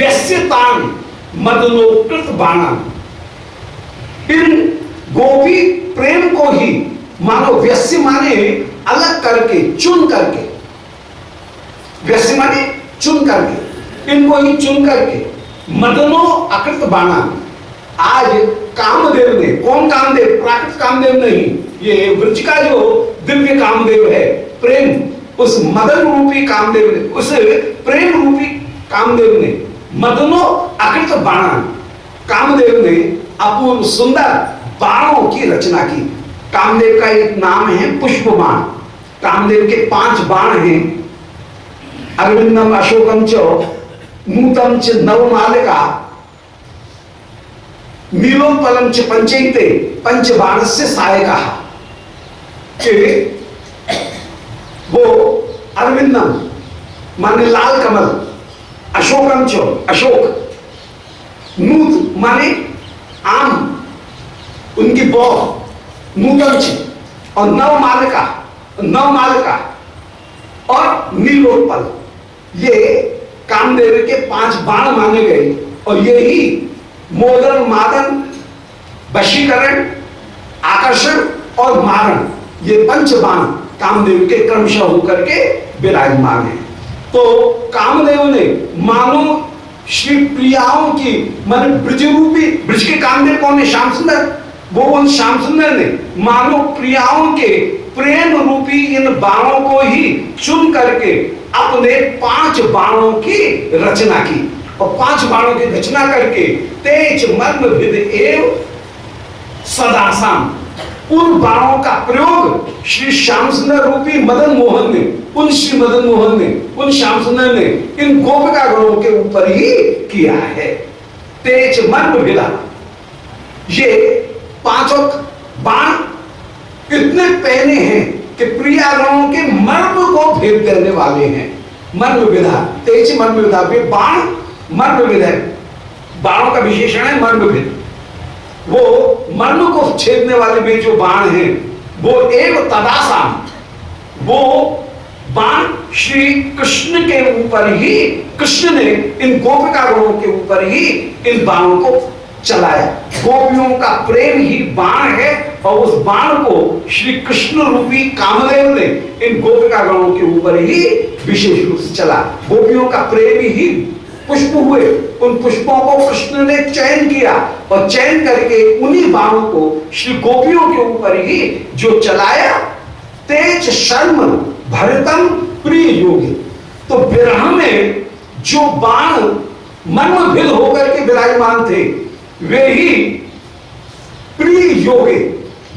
व्यस्यतान मदनोकृत बाणा। इन गोपी प्रेम को ही मानो व्यस्य माने अलग करके, चुन करके, व्यस्य माने चुन करके, इनको ही चुन करके मदनो अकृत बाणा। आज कामदेव ने, कौन कामदेव? प्राकृत कामदेव नहीं, ये वृक्ष का जो दिव्य कामदेव है, प्रेम, उस मदन रूपी कामदेव ने, उस प्रेम रूपी कामदेव ने मदनो अकृत बाणा, कामदेव ने अपूर्व सुंदर बाणों की रचना की। कामदेव का एक नाम है पुष्प बाण। कामदेव के 5 बाण हैं। अरविंदम अशोकम च नूतम च नवमालिका नीलोत्पलम च पंचैते पंचबाणस्य सायका। वो अरविंदम माने लाल कमल, अशोकम च अशोक, नूत माने आम, उनकी बौ, नूतन च, और नवमालिका, नवमालिका और नीलोत्पल, ये कामदेव के 5 बाण माने गए। और यही मोदन, मादन, वशीकरण, आकर्षण और मारण, ये 5 बाण कामदेव के क्रमशः होकर के विराजमान है। तो कामदेव ने मानो श्री प्रियाओं की, मान ब्रज रूपी, ब्रज के कामदेव कौन है? श्याम सुंदर। वो उन श्याम सुंदर ने मानो प्रियाओं के प्रेम रूपी इन बाणों को ही चुन करके अपने 5 बाणों की रचना की। और 5 बाणों की रचना करके तेज मर्म विद एव सदासाम, उन बाणों का प्रयोग श्री श्याम सुंदर रूपी मदन मोहन ने, उन श्री मदन मोहन ने, उन श्याम सुंदर ने इन गोपिका गणों के ऊपर ही किया है। तेज मर्म विदा, ये 5 बाण इतने पहने हैं कि प्रियागणों के मर्म को भेद करने वाले हैं। मर्म विधा, तेज मर्म विधा, वे बाण मर्म विध है। बाणों का विशेषण है मर्म विध। वो मर्म को छेदने वाले वे जो बाण हैं, वो एव तदासाम, वो बाण श्री कृष्ण के ऊपर ही, कृष्ण ने इन गोपिका गणों के ऊपर ही इन बाणों को चलाया। गोपियों का प्रेम ही बाण है और उस बाण को श्री कृष्ण रूपी कामदेव ने इन गोपिका गणों के ऊपर ही विशेष रूप से चला। गोपियों का प्रेम ही पुष्प हुए, उन पुष्पों को कृष्ण ने चयन किया और चयन करके उन्हीं बाणों को श्री गोपियों के ऊपर ही जो चलाया। तेज शर्म भरतम प्रिय योगी, तो विरह में जो बाण मर्मभिद होकर के विराजमान थे, वे ही प्रिय योगी,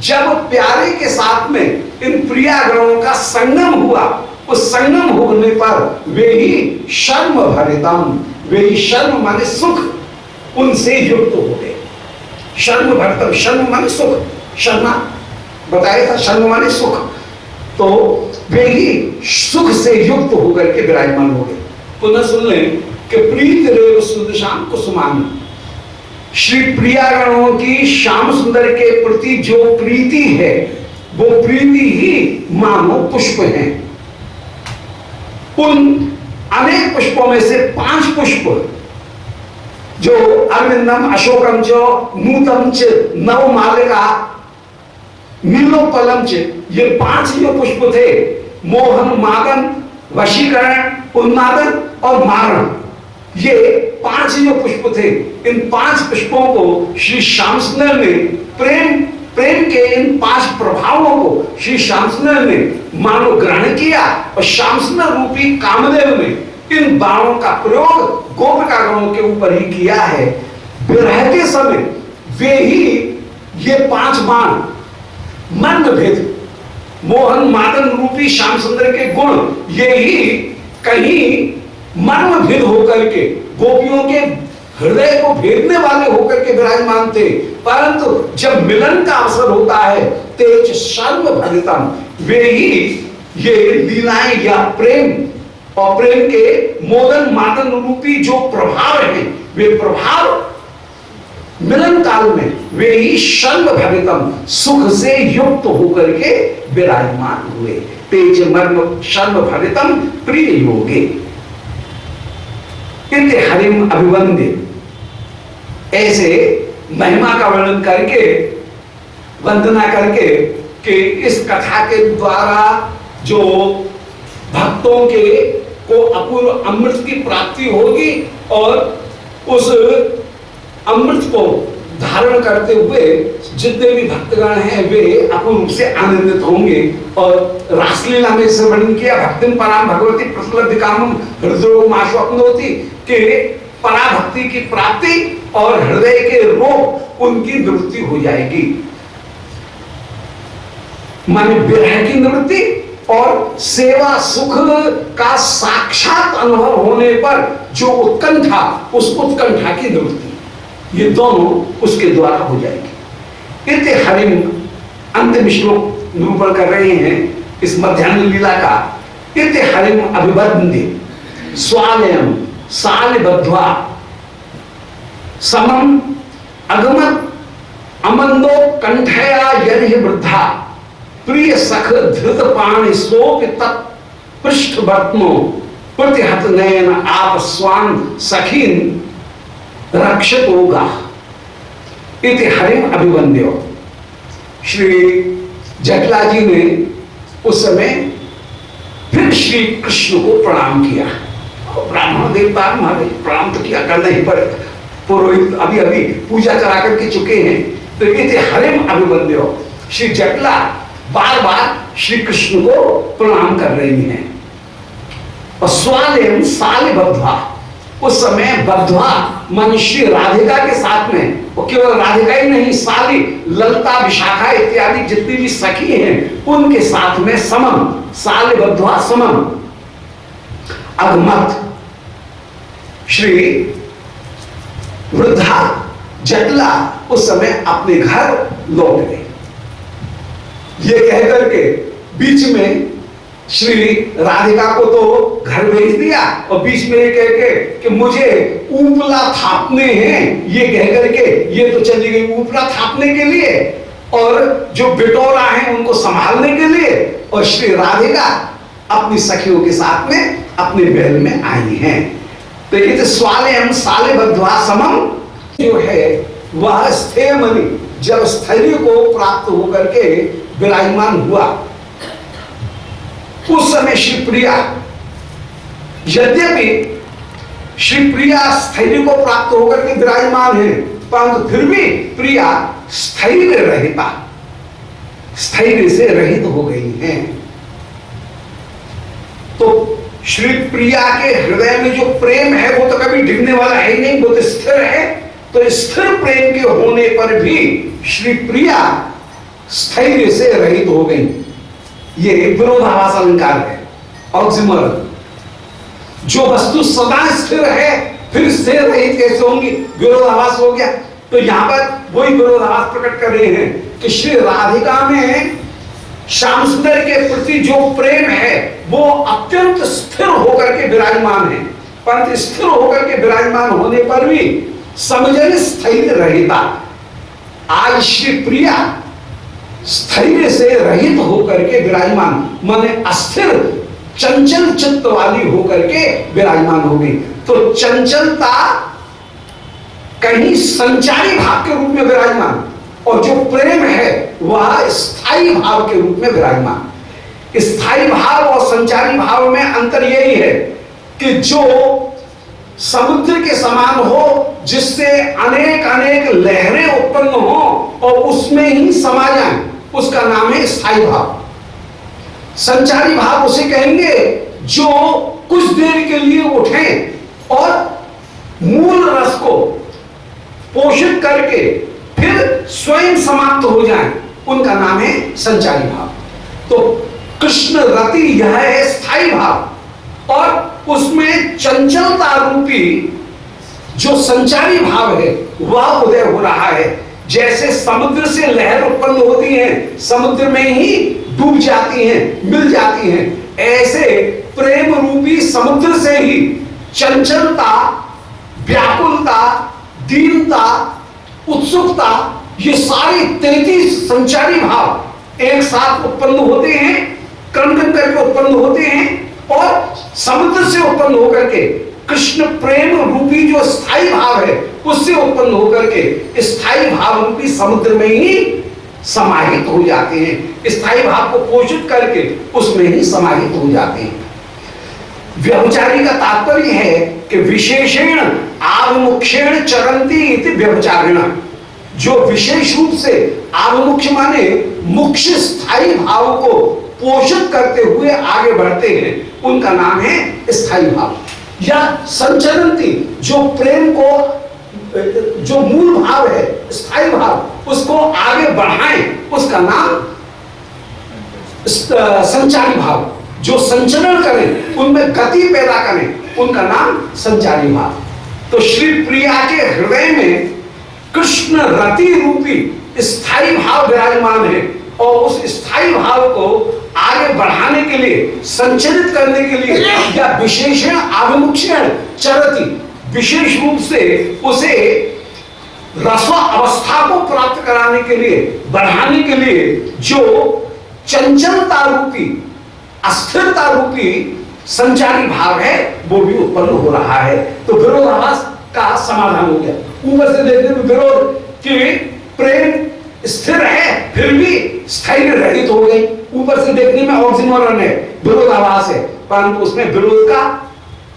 जब प्यारे के साथ में इन प्रियागणों का संगम हुआ, उस संगम होने पर वे ही शर्म भरितम, वे ही शर्म माने सुख, उनसे युक्त हो गए। शर्म भरितम, शर्म माने सुख, शर्मा बताया था, शर्म माने सुख, तो वे ही सुख से युक्त होकर के विराजमान हो गए। पुनः सुन लें कि प्रीत रेव सुदशाम कुसुमान, श्री प्रियागणों की श्याम सुंदर के प्रति जो प्रीति है, वो प्रीति ही मानो पुष्प है। उन अनेक पुष्पों में से 5 पुष्प जो अरविंदम अशोकम च नूतम च नवमालिका नीलोपलम च, ये 5 जो पुष्प थे, मोहन, मादन, वशीकरण, उन्मादन और मारण, ये 5 जो पुष्प थे, इन 5 पुष्पों को श्री श्याम सुंदर ने प्रेम के इन 5 प्रभावों को श्री श्याम सुंदर ने मानो ग्रहण किया और श्याम सुंदर रूपी कामदेव ने इन बाणों का प्रयोग गोपिका गणों के ऊपर ही किया है। विरह के समय वे ही ये 5 बाण मर्म भेद, मोहन मादन रूपी श्याम सुंदर के गुण, ये ही कहीं मर्म भेद होकर के गोपियों के हृदय को भेदने वाले होकर के विराजमान थे। परंतु जब मिलन का अवसर होता है, तेज शर्म भरितम, वे ही ये लीलाएं या प्रेम और प्रेम के मोदन मादन रूपी जो प्रभाव है, वे प्रभाव मिलन काल में वे ही शर्म भरितम, सुख से युक्त होकर के विराजमान हुए। तेज मर्म शर्म भरितम प्रिय योगे, इति हरिम अभिवंद्य, ऐसे महिमा का वर्णन करके, वंदना करके कि इस कथा के द्वारा जो भक्तों के को अपूर्व अमृत की प्राप्ति होगी और उस अमृत को धारण करते हुए जितने भी भक्तगण हैं वे अपूर्व रूप से आनंदित होंगे। और रासलीला में से वर्णन किया, भक्तिम पराम भगवती प्रसलब्धि कामम हृदय माशवप्नोति, कि पराभक्ति की प्राप्ति और हृदय के रोग उनकी निवृत्ति हो जाएगी। माने विरह की निवृत्ति और सेवा सुख का साक्षात अनुभव होने पर जो उत्कंठा, उस उत्कंठा की निवृत्ति, ये दोनों उसके द्वारा हो जाएगी। इति हरिम, अंतिम श्लोक निरूपण कर रहे हैं इस मध्याह्न लीला का। इति हरिम अभिवंद्य स्वालयम सालिबद्ध्वा समम अगमत अमंदो कंठया यदि वृद्धा प्रिय सख धृत पाणि सोप तत् पृष्ठवर्त्मो प्रतिहत नयन आप स्वान सखीन रक्षतोगा। इति हरिम अभिवंद्यो, श्री जटला जी ने उस समय फिर श्री कृष्ण को प्रणाम किया। ब्राह्मण देवता हमारे प्रणाम तो किया करना ही पर पुरोहित अभी अभी पूजा करा करके चुके हैं। तो इति हरिम अभिवंद्यो, श्री जटला बार बार श्री कृष्ण को प्रणाम कर रही हैं। और स्वालेम सालिबद्ध्वा, उस समय बद्ध्वा मन श्री राधिका के साथ में, वो केवल राधिका ही नहीं, साली ललता विशाखा इत्यादि जितनी भी सखी हैं उनके साथ में समम, सालिबद्ध्वा समम अगमत, श्री वृद्धा जटला उस समय अपने घर लौट गए। ये कहकर के बीच में श्री राधिका को तो घर भेज दिया और बीच में ये कह के कि मुझे ऊपला थापने हैं, ये कहकर के ये तो चली गई ऊपला थापने के लिए और जो बिटोरा है उनको संभालने के लिए, और श्री राधिका अपनी सखियों के साथ में अपने महल में आई हैं। तो ये तो स्वालयम सालिबद्ध्वा समम जो है वह स्थेयमणि, जब स्थैर्य को प्राप्त होकर के विराजमान हुआ उस समय श्री प्रिया, यद्यपि श्री प्रिया स्थैर्य को प्राप्त होकर के विराजमान है परंतु फिर भी प्रिया स्थैर्य रहता, स्थैर्य से रहित हो गई हैं। तो श्री प्रिया के हृदय में जो प्रेम है वो तो कभी डिगने वाला है ही नहीं, वो तो स्थिर है। तो स्थिर प्रेम के होने पर भी श्री प्रिया स्थैर्य से रहित हो गई। ये विरोधाभास अलंकार है, ऑक्सिमोरन। जो वस्तु सदा स्थिर है फिर स्थिर रहित कैसे होंगी, विरोधाभास हो गया। तो यहां पर वही विरोधाभास प्रकट कर रहे हैं कि श्री राधिका में श्याम सुंदर के प्रति जो प्रेम है वो अत्यंत स्थिर होकर के विराजमान है, परंतु स्थिर होकर के विराजमान होने पर भी समझन स्थैर्य रहता। आज श्री प्रिया स्थैर्य से रहित होकर के विराजमान, माने अस्थिर चंचल चित्त वाली होकर के विराजमान हो गई। तो चंचलता कहीं संचारी भाव के रूप में विराजमान और जो प्रेम है वह स्थायी भाव के रूप में विराजमान। स्थायी भाव और संचारी भाव में अंतर यही है कि जो समुद्र के समान हो, जिससे अनेक अनेक लहरें उत्पन्न हो और उसमें ही समा जाए, उसका नाम है स्थायी भाव। संचारी भाव उसे कहेंगे जो कुछ देर के लिए उठे और मूल रस को पोषित करके फिर स्वयं समाप्त हो जाए, उनका नाम है संचारी भाव। तो कृष्ण रति यह है स्थायी भाव और उसमें चंचलता रूपी जो संचारी भाव है वह उदय हो रहा है। जैसे समुद्र से लहर उत्पन्न होती है, समुद्र में ही डूब जाती हैं, मिल जाती हैं, ऐसे प्रेम रूपी समुद्र से ही चंचलता, व्याकुलता, दीनता, उत्सुकता, ये सारे 33 संचारी भाव एक साथ उत्पन्न होते हैं, क्रम करके उत्पन्न होते हैं और समुद्र से उत्पन्न होकर के कृष्ण प्रेम रूपी जो स्थायी भाव है उससे उत्पन्न होकर के स्थायी भाव रूपी समुद्र में ही समाहित हो जाते हैं। स्थायी भाव को पोषित करके उसमें ही समाहित हो जाते हैं। व्यभिचारी का तात्पर्य है कि विशेषण आभिमुख्येण चरंती इति व्यभिचारिण, जो विशेष रूप से आभिमुख्य माने मुख्य स्थायी भाव को पोषित करते हुए आगे बढ़ते हैं, उनका नाम है स्थायी भाव। या संचरंती, जो प्रेम को, जो मूल भाव है स्थायी भाव, उसको आगे बढ़ाएं, उसका नाम संचारी भाव। जो संचरण करें, उनमें गति पैदा करें, उनका नाम संचारी भाव। तो श्री प्रिया के हृदय में कृष्ण रति रूपी स्थायी भाव विराजमान है और उस स्थायी भाव को आगे बढ़ाने के लिए, संचरित करने के लिए, या विशेषण आभिमुख्येण चरति, विशेष रूप से उसे रस अवस्था को प्राप्त कराने के लिए, बढ़ाने के लिए जो चंचलता रूपी, अस्थिरता रूपी संचारी भाव है वो भी उत्पन्न हो रहा है। तो विरोधाभास का समाधान हो गया। ऊपर से देखने में विरोध कि प्रेम स्थिर है फिर भी स्थैर्य रहित हो गई, ऊपर से देखने में ऑक्सीमोरन है, विरोधाभास है, परंतु उसमें विरोध का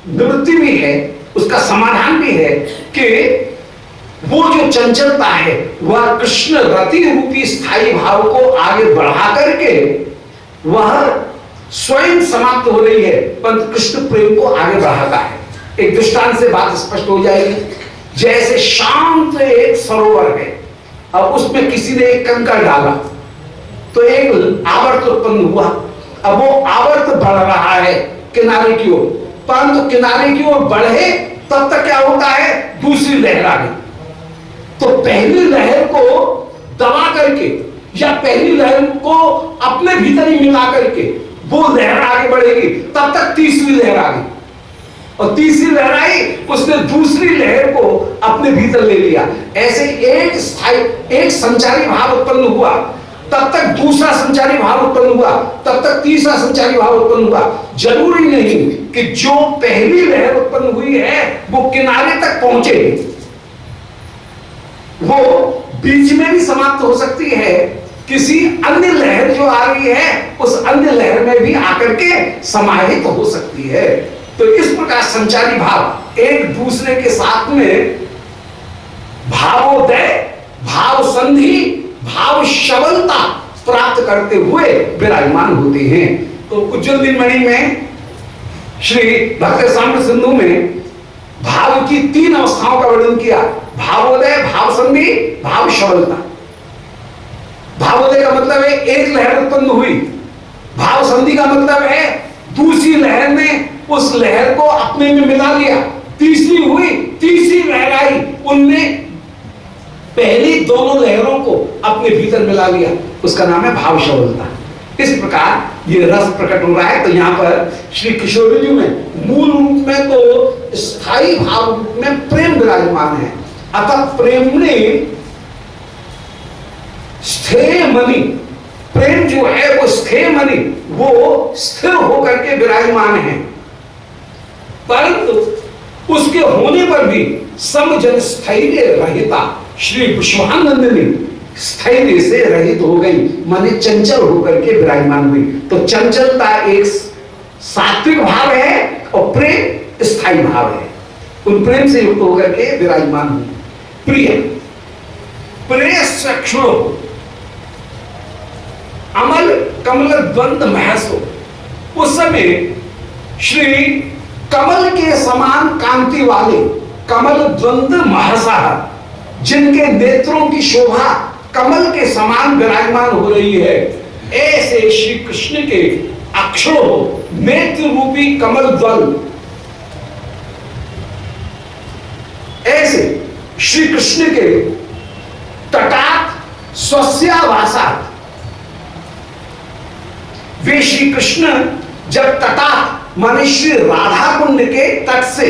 निवृत्ति भी है, उसका समाधान भी है कि वो जो चंचलता है वह कृष्ण रति रूपी स्थायी भाव को आगे बढ़ा करके वह स्वयं समाप्त हो रही है, परंतु कृष्ण प्रेम को आगे बढ़ाता है। एक दृष्टांत से बात स्पष्ट हो जाएगी। जैसे शांत एक सरोवर है और उसमें किसी ने एक कंकड़ डाला तो एक आवर्त उत्पन्न हुआ। अब वो आवर्त बढ़ रहा है किनारे की ओर, परंतु किनारे की ओर बढ़े तब तक क्या होता है, दूसरी लहर आ गई। तो पहली लहर को दबा करके या पहली लहर को अपने भीतर ही मिला करके वो लहर आगे बढ़ेगी, तब तक तीसरी लहर आ गई और तीसरी लहर आई, उसने दूसरी लहर को अपने भीतर ले लिया। ऐसे एक संचारी भाव उत्पन्न हुआ, तब तक दूसरा संचारी भाव उत्पन्न हुआ, तब तक तीसरा संचारी भाव उत्पन्न हुआ। जरूरी नहीं कि जो पहली लहर उत्पन्न हुई है वो किनारे तक पहुंचे, वो बीच में भी समाप्त हो सकती है। किसी अन्य लहर जो आ रही है उस अन्य लहर में भी आकर के समाहित हो सकती है। तो इस प्रकार संचारी भाव एक दूसरे के साथ में भावोदय, भाव संधि, भाव शबलता प्राप्त करते हुए विराजमान होते हैं। तो उज्ज्वल दिनमणि में श्री भक्त साम्र सिंधु में भाव की तीन अवस्थाओं का वर्णन किया, भावोदय, भाव संधि, भाव शबलता। भावोदय का मतलब है एक लहर उत्पन्न हुई, भाव संधि का मतलब है दूसरी लहर ने उस लहर को अपने में मिला लिया, तीसरी हुई, तीसरी लहर आई, उनने पहली दोनों लहरों को अपने भीतर मिला लिया, उसका नाम है भाव शबलता। इस प्रकार ये रस प्रकट हो रहा है। तो यहाँ पर श्री किशोरी जी में मूल रूप में तो स्थायी भाव में प्रेम विराजमान है, अतः प्रेम ने स्थेय मणि, प्रेम जो है वो स्थेय मणि, वो स्थिर होकर के विराजमान है, परंतु उसके होने पर भी समजन स्थैर्य रहिता श्री विश्वानंदिनी स्थैर्य से रहित हो गई, माने चंचल होकर के विराजमान हुई। तो चंचलता एक सात्विक भाव है और प्रेम स्थायी भाव है, उन प्रेम से युक्त होकर के विराजमान हुई। प्रिय प्रिय चक्षुरो अमल कमल द्वंद महसो, उस समय श्री कमल के समान कांति वाले कमल द्वंद महसा, जिनके नेत्रों की शोभा कमल के समान विराजमान हो रही है, ऐसे श्री कृष्ण के अक्षरों नेत्र रूपी कमल द्वंद, ऐसे श्री कृष्ण के तटात स्वस्यावासात, वे श्री कृष्ण जब तटात माने श्री राधा कुंड के तट से,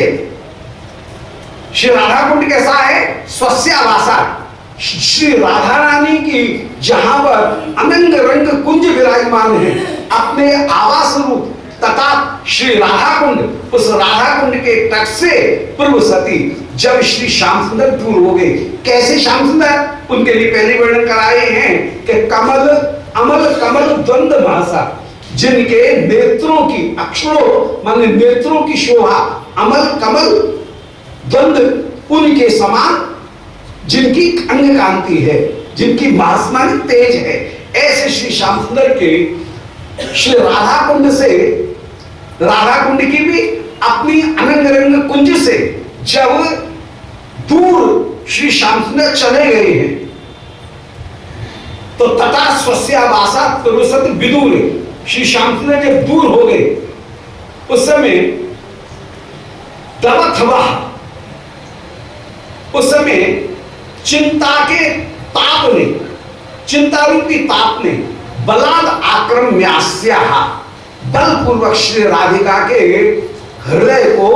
श्री राधा कुंड कैसा है, स्वस्यावासात, श्री राधा रानी की जहां पर अनंग रंग कुंज विराजमान है, अपने आवास रूप तथा श्री राधा कुंड, उस राधा कुंड के तट से पूर्व सती जब श्री श्याम सुंदर दूर हो गए। कैसे श्याम सुंदर? उनके लिए पहले वर्णन कराए हैं कि कमल अमल कमल द्वंद्व भाषा, जिनके नेत्रों की अक्षरों माने नेत्रों की शोभा अमल कमल द्वंद्व उनके समान, जिनकी अंग कांति है, जिनकी महास्मानी तेज है, ऐसे श्री श्याम सुंदर के श्री राधा कुंड से, राधा कुंड की भी अपनी अनंग रंग कुंज से जब दूर श्री श्याम सुंदर चले गए हैं तो तथा स्वस्यावासा तुरुसत विदूर, श्री श्याम सुंदर जब दूर हो गए उस समय दवथवा, उस समय चिंता के ताप ने, चिंता रूपी ताप ने बलाद आक्रम्यास्या, बलपूर्वक श्री राधिका के हृदय को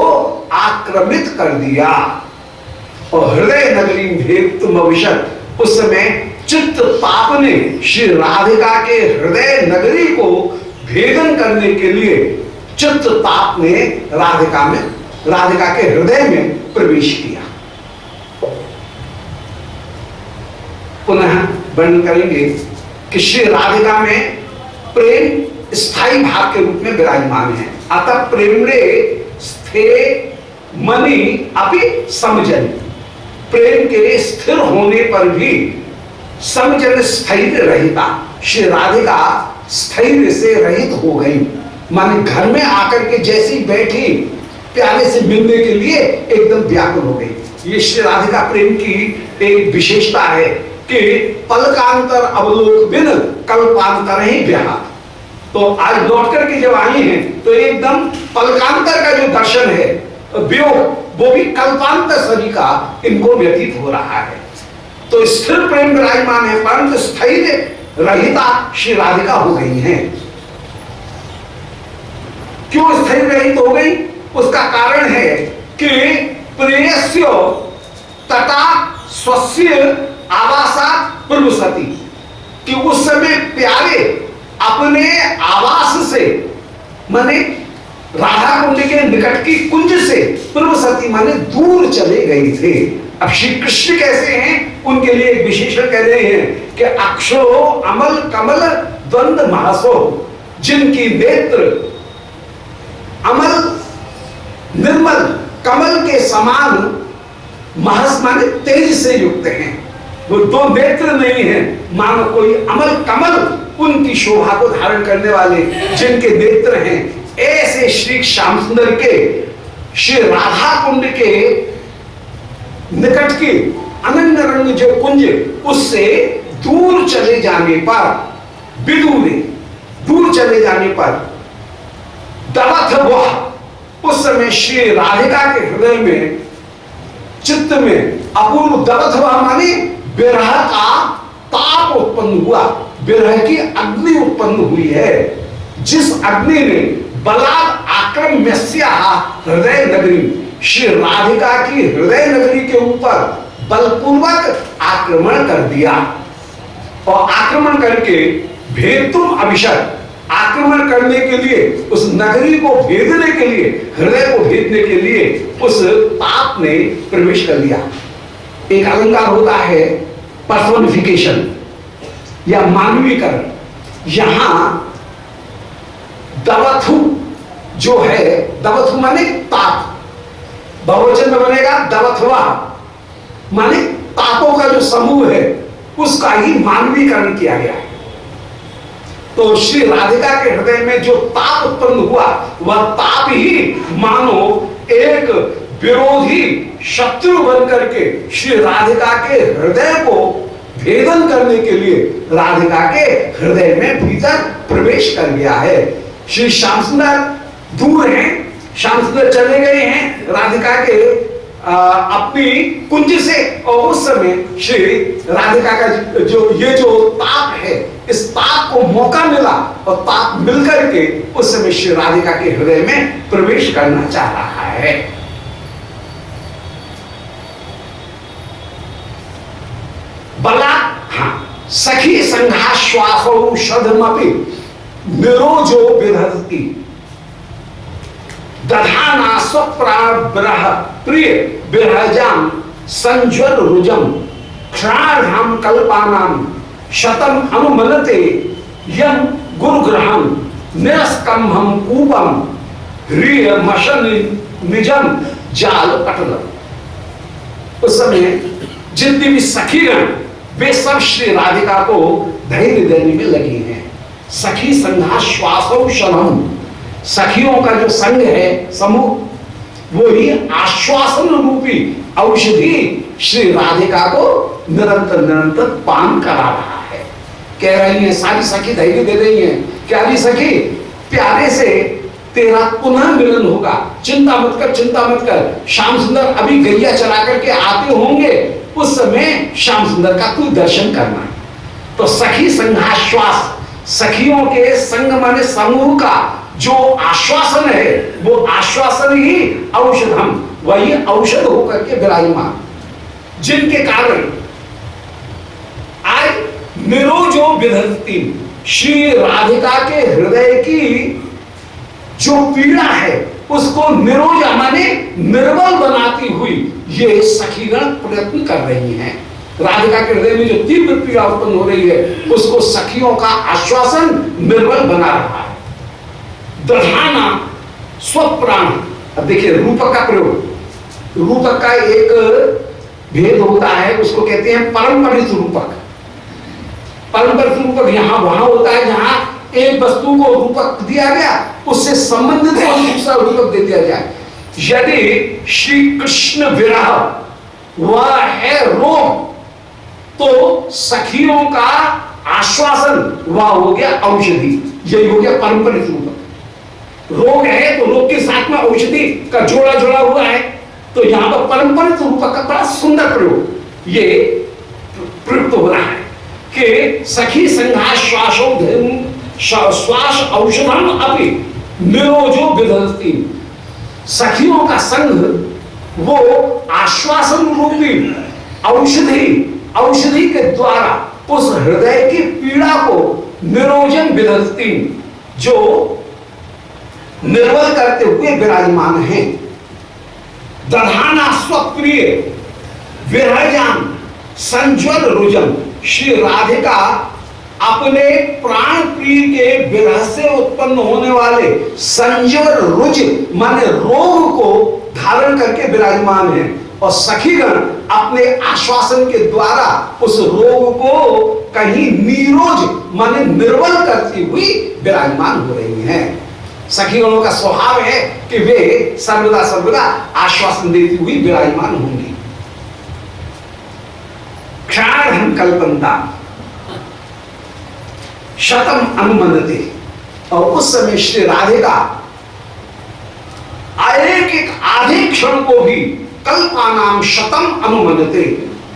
आक्रमित कर दिया। और हृदय नगरी भेद अविशत, उस समय चित्त ताप ने श्री राधिका के हृदय नगरी को भेदन करने के लिए चित्त ताप ने राधिका के हृदय में प्रवेश किया। पुनः वर्णन करेंगे कि श्री राधिका में प्रेम स्थायी भाव के रूप में विराजमान है। अतः प्रेमणे स्थे मनि अपि समजन, प्रेम के स्थिर होने पर भी समजन स्थैर्य रहिता, श्री राधिका स्थैर्य से रहित हो गई। माने घर में आकर के जैसी बैठी प्यारे से मिलने के लिए एकदम व्याकुल हो गई। ये श्री राधिका प्रेम की एक विशेषता है कि पलकांतर अवलोक बिन कल्पांतर ही ब्याह। तो आज लौट करके जब आई हैं तो एकदम पलकांतर का जो दर्शन है, वियोग, वो भी कल्पांतर सभी का इनको व्यतीत हो रहा है। तो स्थिर प्रेम विराजमान है परंतु स्थैर्य रहिता श्री राधिका हो गई हैं। क्यों स्थैर्य रहित हो गई? उसका कारण है कि प्रेयस्य तथा स्वस्य आवासा पूर्व सती, कि उस समय प्यारे अपने आवास से माने राधा कुंड के निकट की कुंज से पूर्व सती माने दूर चले गए थे। अब श्री कृष्ण कैसे हैं? उनके लिए एक विशेषण कह रहे हैं कि अक्षो अमल कमल द्वंद्व महासो, जिनकी नेत्र अमल निर्मल कमल के समान महस माने तेज से युक्त हैं। वो दो नेत्र नहीं है मानो कोई अमल कमल उनकी शोभा को धारण करने वाले जिनके नेत्र हैं, ऐसे श्री श्याम सुंदर के श्री राधा कुंड के निकट के अनंग रंग जो कुंज, उससे दूर चले जाने पर, विदूरे दूर चले जाने पर दवथ वह, उस समय श्री राधिका के हृदय में चित्त में अपूर्व दवथ वह माने विरह का ताप उत्पन्न हुआ, विरह की अग्नि उत्पन्न हुई है, जिस अग्नि ने बलात् आक्रम्यस्या हृदय नगरी, श्री राधिका की हृदय नगरी के ऊपर बलपूर्वक आक्रमण कर दिया। और आक्रमण करके भेदुम अभिषद, आक्रमण करने के लिए, उस नगरी को भेदने के लिए, हृदय को भेदने के लिए उस ताप ने प्रवेश कर लिया। एक अलंकार होता है पर्सोनिफिकेशन या मानवीकरण। यहां दवथु जो है, दवथु माने ताप, बहुवचन में बनेगा दवथवा, माने तापों का जो समूह है उसका ही मानवीकरण किया गया है। तो श्री राधिका के हृदय में जो ताप उत्पन्न हुआ, वह ताप ही मानो एक विरोधी शत्रु बन करके श्री राधिका के हृदय को भेदन करने के लिए राधिका के हृदय में भीतर प्रवेश कर गया है। श्री श्याम सुंदर दूर हैं, श्याम सुंदर चले गए हैं राधिका के अपनी कुंज से, और उस समय श्री राधिका का जो ताप है, इस ताप को मौका मिला और ताप मिलकर के उस समय श्री राधिका के हृदय में प्रवेश करना चाह रहा है। बला हाँ सखी संघाश्वासौ शधमपि निरोजो विधति, दधाना स्वप्राण विरह प्रिय विरहजाम संज्वल रुजम क्षणार्धाम कल्पानाम शतम अनुमनते यम गुरुग्रहम निरस्कंभम कूपम ह्रिय मशन निजम जाल पटलम। उस समय जितनी भी सखीगण वे सब श्री राधिका को धैर्य देने में लगी हैं। सखी संघाश्वासौषधम, सखियों का जो संग है समूह, वो ही आश्वासन रूपी औषधि श्री राधिका को निरंतर निरंतर पान करा रहा है। कह रही है सारी सखी धैर्य दे रही है, क्या भी सखी प्यारे से तेरा पुनः मिलन होगा, चिंता मत कर, चिंता मत कर। श्याम सुंदर अभी गैया चला करके आते होंगे, उस समय श्याम सुंदर का तू दर्शन करना। तो सखी संघाश्वास, सखियों के संग माने समूह का जो आश्वासन है, वो आश्वासन ही औषधम, वही औषध होकर के विराजमान, जिनके कारण आज निरोजो विधत्ति, श्री राधिका के हृदय की जो पीड़ा है उसको निरोजा माने निर्बल बनाती हुई ये सखीगण प्रयत्न कर रही हैं। राधिका के हृदय में जो तीव्र पीड़ा उत्पन्न हो रही है उसको सखियों का आश्वासन निर्बल बना रहा है। दधाना स्वप्राण, अब देखिए रूपक का प्रयोग, रूपक का एक भेद होता है, उसको कहते हैं परंपरित रूपक। परंपरित रूपक यहां वहां होता है जहां एक वस्तु को रूपक दिया गया, उससे संबंधित दूसरा रूपक दे दिया जाए। यदि श्री कृष्ण विरह वह है रोग, तो सखियों का आश्वासन वह हो गया औषधि, यही हो गया परंपरित रूपक। रोग है तो रोग के साथ में औषधि का जोड़ा जोड़ा हुआ है, तो यहां पर परंपरित रूपक का बड़ा सुंदर प्रयोग ये प्रयुक्त हो रहा है कि सखी संघाश्वासो श्वास औषधम अपि निरोजो विदधति। सखियों का संग वो आश्वासन रूपी औषधि, औषधि के द्वारा उस हृदय की पीड़ा को निरोजन विदधति, जो निर्बल करते हुए विराजमान है। दधाना स्वप्रिय विरहजाम संज्वल रुजम, श्री राधिका अपने प्राण प्रिय के विरह से उत्पन्न होने वाले संज्वर रुज माने रोग को धारण करके विराजमान है, और सखीगण अपने आश्वासन के द्वारा उस रोग को कहीं नीरोज माने निर्बल करती हुई विराजमान हो रही हैं। सखीगणों का स्वभाव है कि वे सर्वदा सर्वदा आश्वासन देती हुई विराजमान होंगी। क्षणार्धं कल्पन्ता शतम अनुमन्यते, और उस समय श्री राधिका एक एक आधे क्षण को भी कल्पानाम शतम अनुमन्यते,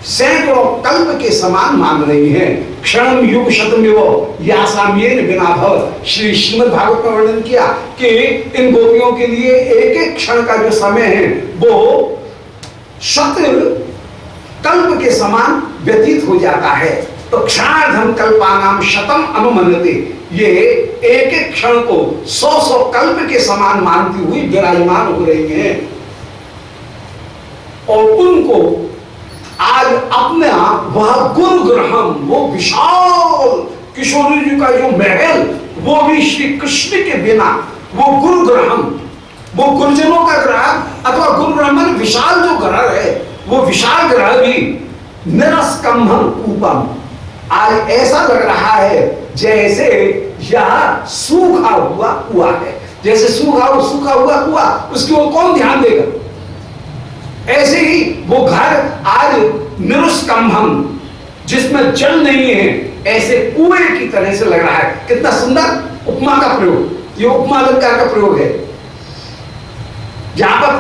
सैकड़ों कल्प के समान मान रही है। क्षण युग शतमेव यासाम्येन बिना भव, श्री श्रीमद् भागवत में वर्णन किया कि इन गोपियों के लिए एक एक क्षण का जो समय है वो शत कल्प के समान व्यतीत हो जाता है। तो क्षणार्धम कल्पानाम शतम अनुमन्यते, ये एक एक क्षण को 100 कल्प के समान मानती हुई विराजमान हो रही हैं, और उनको आज अपना वह गुरुग्रहम, वो विशाल किशोरी जी का जो महल, वो भी श्री कृष्ण के बिना, वो गुरुग्रहम, वो गुरुजनों का ग्रह अथवा गुरुग्रह में विशाल जो ग्रह है, वो विशाल ग्रह भी निरस्कंभम कूपम, आज ऐसा लग रहा है जैसे यह सूखा हुआ कुआं है। जैसे सूखा हुआ कुआं, उसकी ओर कौन ध्यान देगा? ऐसे ही वो घर आज निरुष्कंभम, जिसमें जल नहीं है, ऐसे कुएं की तरह से लग रहा है। कितना सुंदर उपमा का प्रयोग, ये उपमा अलंकार का प्रयोग है, जहां पर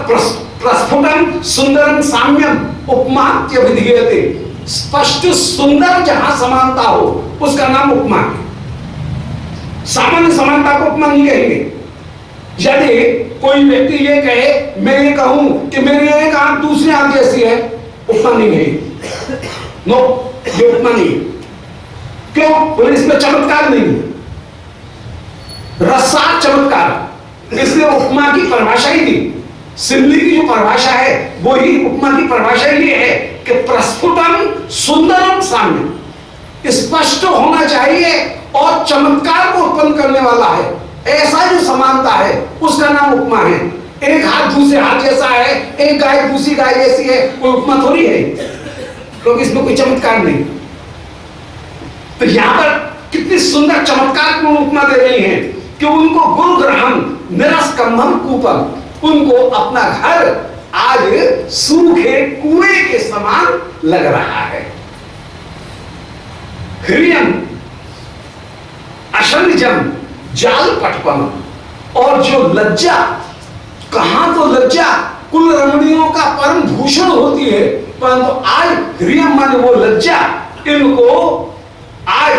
प्रस्फुटम सुंदरम साम्यम उपमात्य विधीयते, स्पष्ट सुंदर जहां समानता हो उसका नाम उपमा है। सामान्य समानता को उपमा नहीं कहेंगे। यदि कोई व्यक्ति ये कहे, मैं ये कहूं कि मेरी एक आंख दूसरी आंख जैसी है, उपमा नहीं है। नो, ये उपमा नहीं है। क्यों? बोले इसमें चमत्कार नहीं है, रसार चमत्कार। इसलिए उपमा की परिभाषा ही दी। सिमली की जो परिभाषा है वो ही उपमा की परिभाषा ही है कि प्रस्फुटम सुंदरम साम्य, स्पष्ट होना चाहिए और चमत्कार को उत्पन्न करने वाला है, ऐसा जो समानता है उसका नाम उपमा है। एक हाथ दूसरे हाथ जैसा है, एक गाय दूसरी गाय जैसी है, कोई उपमा थोड़ी है, क्योंकि इसमें कोई चमत्कार नहीं। तो यहां पर कितनी सुंदर चमत्कारपूर्ण उपमा दे रही है कि उनको गुरुग्रहम निरस्कंभम कूपम, उनको अपना घर आज सूखे कुएं के समान लग रहा है। ह्रियम अशनिजम जाल पटपम, और जो लज्जा, कहां तो लज्जा कुल रमणियों का परम भूषण होती है, परंतु आज ह्रियम माने वो लज्जा, इनको आज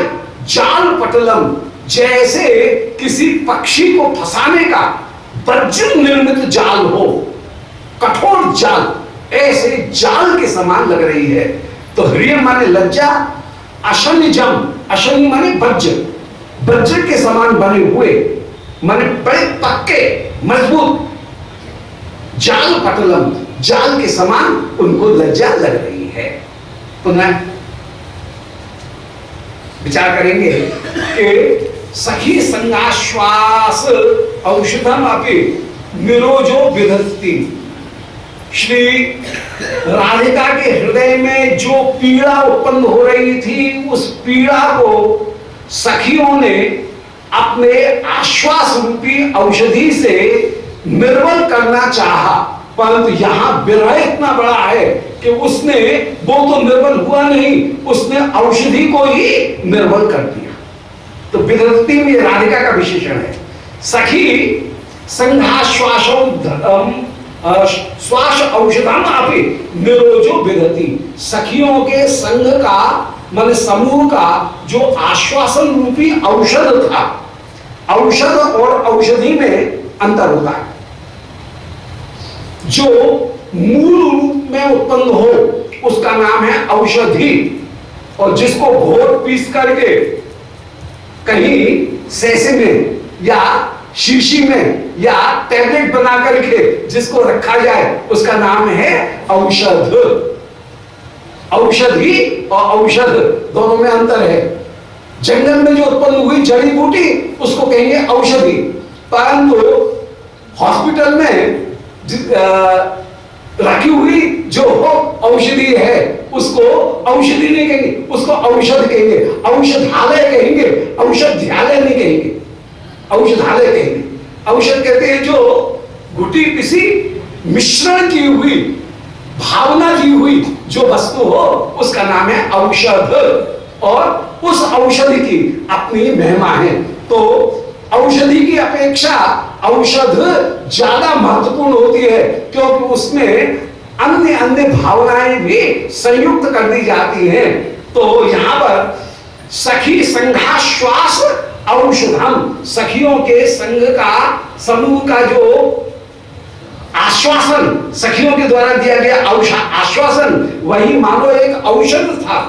जाल पटलम, जैसे किसी पक्षी को फंसाने का वज्र निर्मित जाल हो, कठोर जाल, ऐसे जाल के समान लग रही है। तो ह्रियम माने लज्जा, अशनिजम, अशनि माने वज्र, वज्र के समान बने हुए, माने बड़े पक्के मजबूत, जाल पटलम, जाल के समान उनको लज्जा लग रही है। पुनः विचार करेंगे कि सखी संगाश्वास औषधम अपि निरोजो विधत्ति, श्री राधिका के हृदय में जो पीड़ा उत्पन्न हो रही थी, उस पीड़ा को सखियों ने अपने आश्वास रूपी औषधि से निर्मल करना चाहा, परंतु यहां विरह इतना बड़ा है कि उसने वो तो निर्मल हुआ नहीं, उसने औषधि को ही निर्मल कर दिया। तो विधत्ति में राधिका का विशेषण है। सखी संघाश्वासो श्वास औषधम अपि निरोजो विधति, सखियों के संघ का मन समूह का जो आश्वासन रूपी औषध था, औषध और औषधि में अंतर होता है। जो मूल रूप में उत्पन्न हो उसका नाम है औषधि, और जिसको घोट पीस करके कहीं सेसे में या शीशी में या टैबलेट बना करके जिसको रखा जाए उसका नाम है औषध। औषधि और औषध दोनों में अंतर है। जंगल में जो उत्पन्न हुई जड़ी बूटी उसको कहेंगे औषधि, परंतु हॉस्पिटल में रखी हुई जो औषधि है उसको औषधि नहीं कहेंगे, उसको औषध कहेंगे, औषधालय कहेंगे, औषध्यालय नहीं कहेंगे, औषधालय कहेंगे। औषध कहते हैं जो घुटी पिसी मिश्रण की हुई, भावना की हुई जो वस्तु हो उसका नाम है औषध, और उस औषधि की अपनी महिमा है। तो औषधि की अपेक्षा औषध ज्यादा महत्वपूर्ण होती है, क्योंकि उसमें अन्य अन्य भावनाएं भी संयुक्त कर दी जाती हैं। तो यहां पर सखी संघाश्वास औषधम, सखियों के संघ का समूह का जो आश्वासन सखियों के द्वारा दिया गया आश्वासन, वही मानो एक औषध था।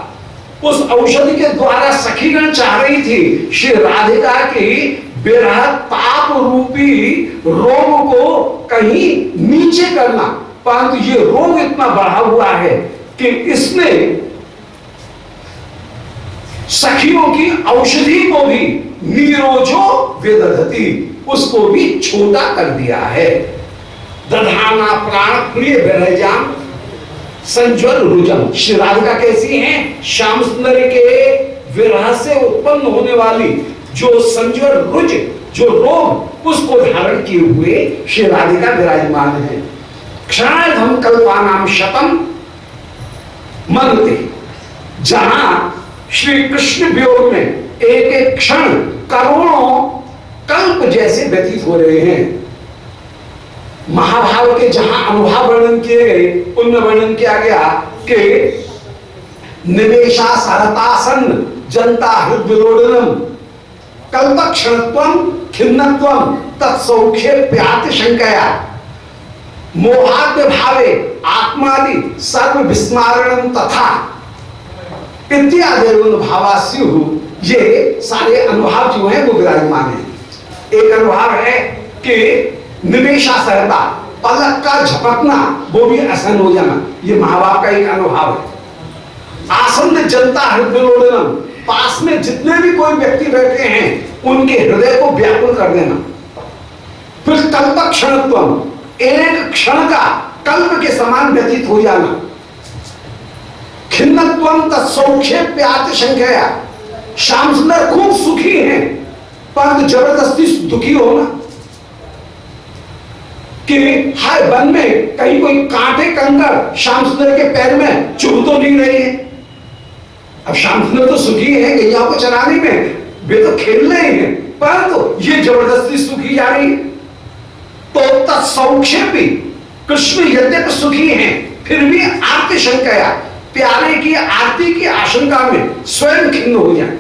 उस औषधि के द्वारा सखीगण चाह रही थी श्री राधिका की विरह ताप रूपी रोग को कहीं नीचे करना, परंतु ये रोग इतना बढ़ा हुआ है कि इसने सखियों की औषधि को भी नीरोजो विदधति, उसको भी छोटा कर दिया है। दधाना प्राण प्रिय विरहजाम संज्वल रुजम, श्री राधिका कैसी हैं? श्याम सुंदर के विरह से उत्पन्न होने वाली जो संज्वल रुज, जो रोग, उसको धारण किए हुए श्री राधिका विराजमान है। क्षणार्धम कल्पानाम शतम मनते, जहां श्री कृष्ण वियोग में एक एक क्षण करोड़ों कल्प जैसे व्यतीत हो रहे हैं। महाभारत के जहां अनुभव वर्णन किए गए उनमें वर्णन किया गया कि निवेशा सरतासन जनता हृदयोड़नम कल्पक्षणत्वम खिन्नत्वम तत्सौख्य प्याति शंकया मोहाद्य भावे आत्मादि सर्व विस्मारणम तथा इत्यादि भावास्यु, ये सारे अनुभव जो है वो विराजमान है। एक अनुभव है कि निमेषा सहता, पलक का झपकना वो भी असहन हो जाना, ये माँ बाप का एक अनुभव है। आसन्न जनता हृदयोदनम, पास में जितने भी कोई व्यक्ति बैठे हैं उनके हृदय को व्याकुल कर देना। फिर कल्प क्षणत्वम, एक क्षण का कल्प के समान व्यतीत हो जाना। खिन्नत्वम तत्सौख्य प्यात संख्या, श्याम सुंदर खूब सुखी हैं पर जबरदस्ती दुखी होना कि हाय वन में कहीं कोई कांटे कंकर श्याम सुंदर के पैर में चुभ तो नहीं रही है। अब श्याम सुंदर तो सुखी है गैया को चराने में, वे तो खेल रहे हैं, परंतु ये जबरदस्ती सुखी जा रही है। तो तत्सौख्य भी कृष्ण यद्यपि सुखी हैं फिर भी आर्ति शंका, प्यारे की आरती की आशंका में स्वयं खिन्न हो जाए।